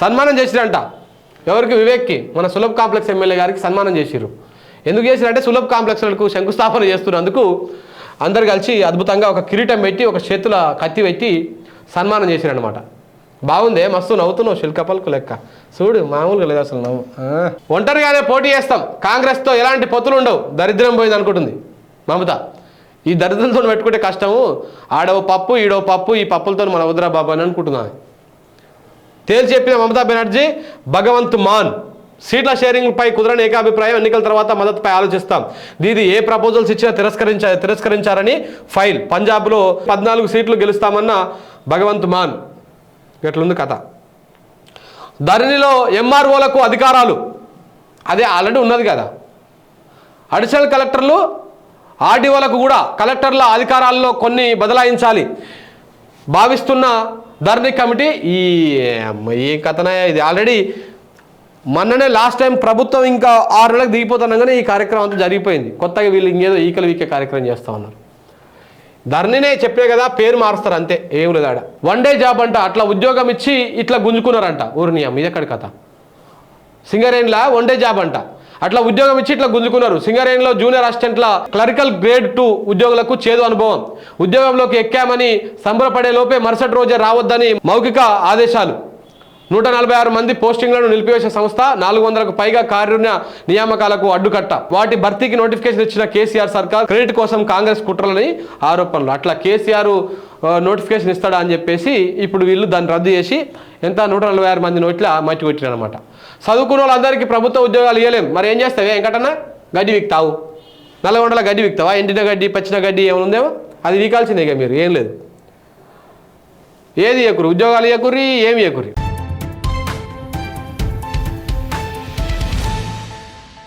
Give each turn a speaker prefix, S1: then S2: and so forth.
S1: సన్మానం చేసిరంట. ఎవరికి? వివేక్కి, మన సులభ్ కాంప్లెక్స్ ఎమ్మెల్యే గారికి సన్మానం చేసిరు. ఎందుకు చేసిరంటే సులభ్ కాంప్లెక్స్లకు శంకుస్థాపన చేస్తున్నందుకు అందరు కలిసి అద్భుతంగా ఒక కిరీటం పెట్టి ఒక చేతుల కత్తి పెట్టి సన్మానం చేసిరనమాట. బాగుందే, మస్తు నవ్వుతున్నావు శిల్కపల్కు లెక్క. చూడు మామూలుగా లేదు అసలు నవ్వు. ఒంటరిగానే పోటీ చేస్తాం, కాంగ్రెస్తో ఎలాంటి పొత్తులు ఉండవు, దరిద్రం పోయింది అనుకుంటుంది మమత. ఈ దరిద్రంతో పెట్టుకుంటే కష్టము, ఆడో పప్పు ఈడో పప్పు, ఈ పప్పులతో మన వద్దురా బాబు అని అనుకుంటున్నాను. తేల్చి చెప్పిన మమతా బెనర్జీ, భగవంత్ మాన్ సీట్ల షేరింగ్పై కుదరని ఏకాభిప్రాయం, ఎన్నికల తర్వాత మద్దతుపై ఆలోచిస్తాం. దీది ఏ ప్రపోజల్స్ ఇచ్చినా తిరస్కరించారని ఫైల్. పంజాబ్లో 14 సీట్లు గెలుస్తామన్న భగవంత్ మాన్. ఎట్లుంది కథ. ధరణిలో ఎంఆర్ఓలకు అధికారాలు, అదే ఆల్రెడీ ఉన్నది కదా. అడిషనల్ కలెక్టర్లు ఆర్డీఓలకు కూడా కలెక్టర్ల అధికారాల్లో కొన్ని బదలాయించాలి భావిస్తున్న ధరణి కమిటీ. ఈ కథనే ఇది. ఆల్రెడీ మొన్ననే లాస్ట్ టైం ప్రభుత్వం ఇంకా 6 నెలలకు దిగిపోతున్నాగానే ఈ కార్యక్రమం అంతా జరిగిపోయింది. కొత్తగా వీళ్ళు ఇంకేదో ఈకలు వీకే కార్యక్రమం చేస్తూ ఉన్నారు. ధరణినే చెప్పే కదా, పేరు మారుస్తారు అంతే, ఏం లేదు ఆడ. 1 డే జాబ్ అంట, అట్లా ఉద్యోగం ఇచ్చి ఇట్లా గుంజుకున్నారంట. ఊరినియం ఇదెక్కడి కథ. సింగరేణిలా 1 డే జాబ్ అంట, అట్లా ఉద్యోగం ఇచ్చి ఇట్లా గుంజుకున్నారు. సింగరేణిలో జూనియర్ అసిస్టెంట్ల క్లరికల్ గ్రేడ్ 2 ఉద్యోగులకు చేదు అనుభవం. ఉద్యోగంలోకి ఎక్కామని సంబరపడే లోపే మరుసటి రోజే రావద్దని మౌఖిక ఆదేశాలు. 146 మంది పోస్టింగ్లను నిలిపివేసే సంస్థ. 400కు పైగా కారుణ్య నియామకాలకు అడ్డుకట్ట. వాటి భర్తీకి నోటిఫికేషన్ ఇచ్చిన కేసీఆర్ సర్కార్ క్రెడిట్ కోసం కాంగ్రెస్ కుట్రలని ఆరోపణలు. అట్లా కేసీఆర్ నోటిఫికేషన్ ఇస్తాడా అని చెప్పేసి ఇప్పుడు వీళ్ళు దాన్ని రద్దు చేసి ఎంత 146 మంది నోట్ల మట్టి కొట్టిరనమాట. చదువుకున్న వాళ్ళందరికీ ప్రభుత్వ ఉద్యోగాలు ఇవ్వలేం, మరి ఏం చేస్తావే వెంకటన్నా? గడ్డి విక్తావు, నల్లగొండల గడ్డి విక్తావా? ఎండిన గడ్డి పచ్చిన గడ్డి ఏమైనా ఉందేమో అది వీకాల్సిందే ఇక మీరు. ఏం లేదు, ఏది ఇయ్యకురి, ఉద్యోగాలు ఇయ్యకురి, ఏమి ఇయ్యకురి.